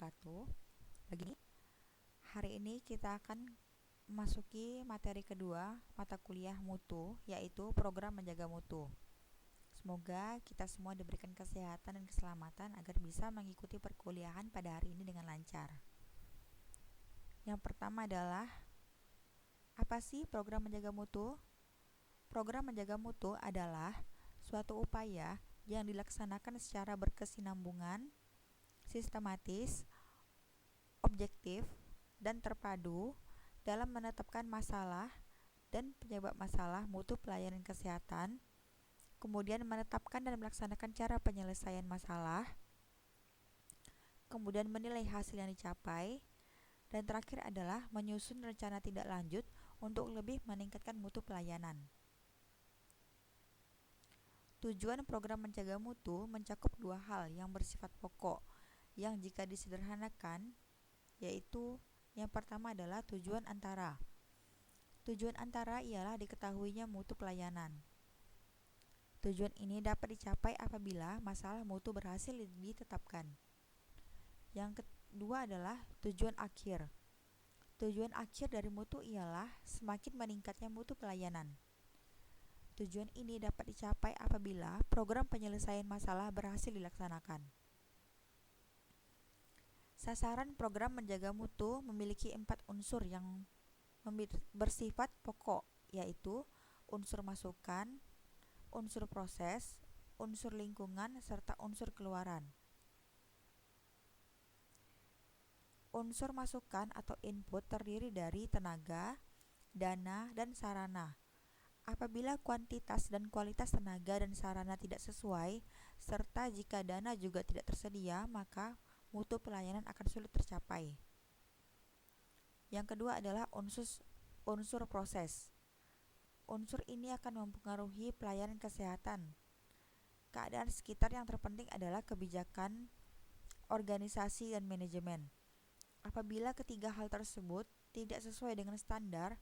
wabarakatuh. Begini, hari ini kita akan memasuki materi kedua mata kuliah mutu, yaitu program menjaga mutu. Semoga kita semua diberikan kesehatan dan keselamatan agar bisa mengikuti perkuliahan pada hari ini dengan lancar. Yang pertama adalah, apa sih program menjaga mutu? Program menjaga mutu adalah suatu upaya yang dilaksanakan secara berkesinambungan, sistematis, objektif, dan terpadu dalam menetapkan masalah dan penyebab masalah mutu pelayanan kesehatan, kemudian menetapkan dan melaksanakan cara penyelesaian masalah, kemudian menilai hasil yang dicapai, dan terakhir adalah menyusun rencana tindak lanjut untuk lebih meningkatkan mutu pelayanan. Tujuan program menjaga mutu mencakup dua hal yang bersifat pokok, yang jika disederhanakan, yaitu yang pertama adalah tujuan antara. Tujuan antara ialah diketahuinya mutu pelayanan. Tujuan ini dapat dicapai apabila masalah mutu berhasil ditetapkan. Yang kedua adalah tujuan akhir. Tujuan akhir dari mutu ialah semakin meningkatnya mutu pelayanan. Tujuan ini dapat dicapai apabila program penyelesaian masalah berhasil dilaksanakan. Sasaran program menjaga mutu memiliki 4 unsur yang bersifat pokok, yaitu unsur masukan, unsur proses, unsur lingkungan, serta unsur keluaran. Unsur masukan atau input terdiri dari tenaga, dana, dan sarana. Apabila kuantitas dan kualitas tenaga dan sarana tidak sesuai, serta jika dana juga tidak tersedia, maka mutu pelayanan akan sulit tercapai. Yang kedua adalah unsur proses. Unsur ini akan mempengaruhi pelayanan kesehatan. Keadaan sekitar yang terpenting adalah kebijakan, organisasi, dan manajemen. Apabila ketiga hal tersebut tidak sesuai dengan standar,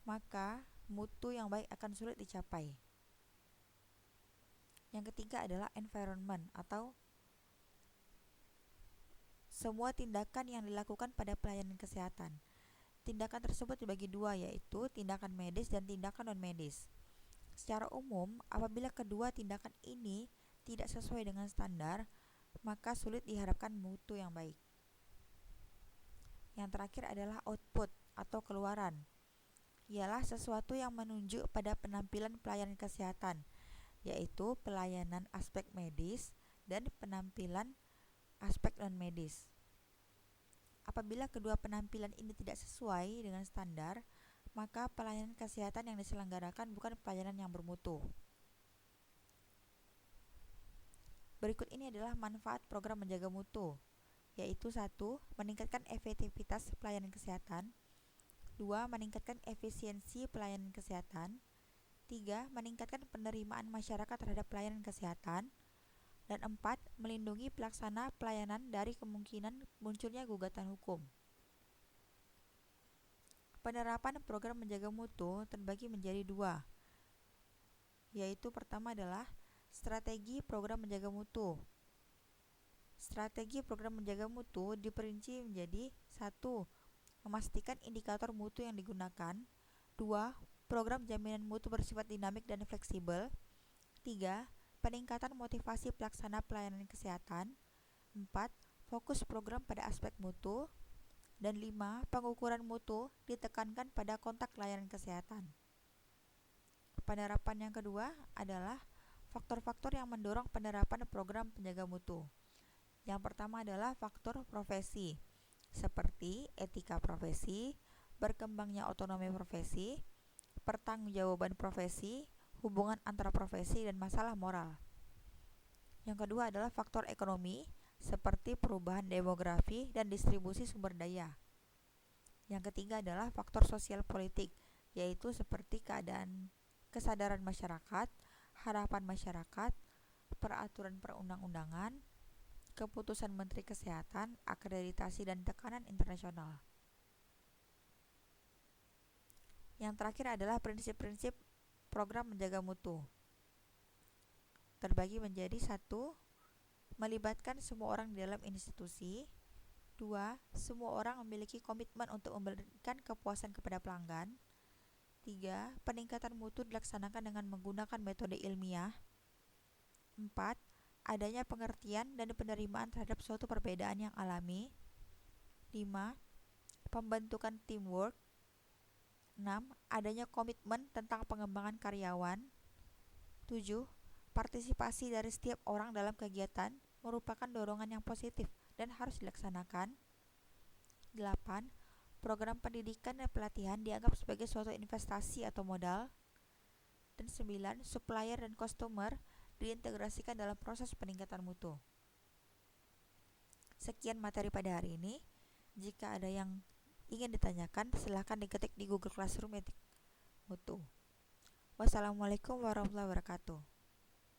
maka mutu yang baik akan sulit dicapai. Yang ketiga adalah environment atau semua tindakan yang dilakukan pada pelayanan kesehatan. Tindakan tersebut dibagi dua, yaitu tindakan medis dan tindakan non-medis. Secara umum, apabila kedua tindakan ini tidak sesuai dengan standar, maka sulit diharapkan mutu yang baik. Yang terakhir adalah output atau keluaran. Ialah sesuatu yang menunjuk pada penampilan pelayanan kesehatan, yaitu pelayanan aspek medis dan penampilan aspek non-medis. Apabila kedua penampilan ini tidak sesuai dengan standar, maka pelayanan kesehatan yang diselenggarakan bukan pelayanan yang bermutu. Berikut ini adalah manfaat program menjaga mutu, yaitu 1. Meningkatkan efektivitas pelayanan kesehatan. 2. Meningkatkan efisiensi pelayanan kesehatan. 3. Meningkatkan penerimaan masyarakat terhadap pelayanan kesehatan. Dan 4. Melindungi pelaksana pelayanan dari kemungkinan munculnya gugatan hukum. Penerapan program menjaga mutu terbagi menjadi dua, yaitu pertama adalah strategi program menjaga mutu. Strategi program menjaga mutu diperinci menjadi 1. Memastikan indikator mutu yang digunakan. 2. Program jaminan mutu bersifat dinamik dan fleksibel. 3. Peningkatan motivasi pelaksana pelayanan kesehatan. 4. Fokus program pada aspek mutu. Dan 5. Pengukuran mutu ditekankan pada kontak layanan kesehatan. Penerapan yang kedua adalah faktor-faktor yang mendorong penerapan program penjaga mutu. Yang pertama adalah faktor profesi, seperti etika profesi, berkembangnya otonomi profesi, pertanggungjawaban profesi, hubungan antara profesi, dan masalah moral. Yang kedua adalah faktor ekonomi, seperti perubahan demografi dan distribusi sumber daya. Yang ketiga adalah faktor sosial politik, yaitu seperti kesadaran masyarakat, harapan masyarakat, peraturan perundang-undangan, keputusan Menteri Kesehatan, akreditasi, dan tekanan internasional. Yang terakhir adalah prinsip-prinsip program menjaga mutu. Terbagi menjadi 1. Melibatkan semua orang di dalam institusi. 2. Semua orang memiliki komitmen untuk memberikan kepuasan kepada pelanggan. 3. Peningkatan mutu dilaksanakan dengan menggunakan metode ilmiah. 4. Adanya pengertian dan penerimaan terhadap suatu perbedaan yang alami. 5. Pembentukan teamwork. 6. Adanya komitmen tentang pengembangan karyawan. 7. Partisipasi dari setiap orang dalam kegiatan merupakan dorongan yang positif dan harus dilaksanakan. 8. Program pendidikan dan pelatihan dianggap sebagai suatu investasi atau modal. Dan 9. Supplier dan customer diintegrasikan dalam proses peningkatan mutu. Sekian materi pada hari ini. Jika ada yang ingin ditanyakan, silahkan diketik di Google Classroom mutu. Wassalamualaikum warahmatullahi wabarakatuh.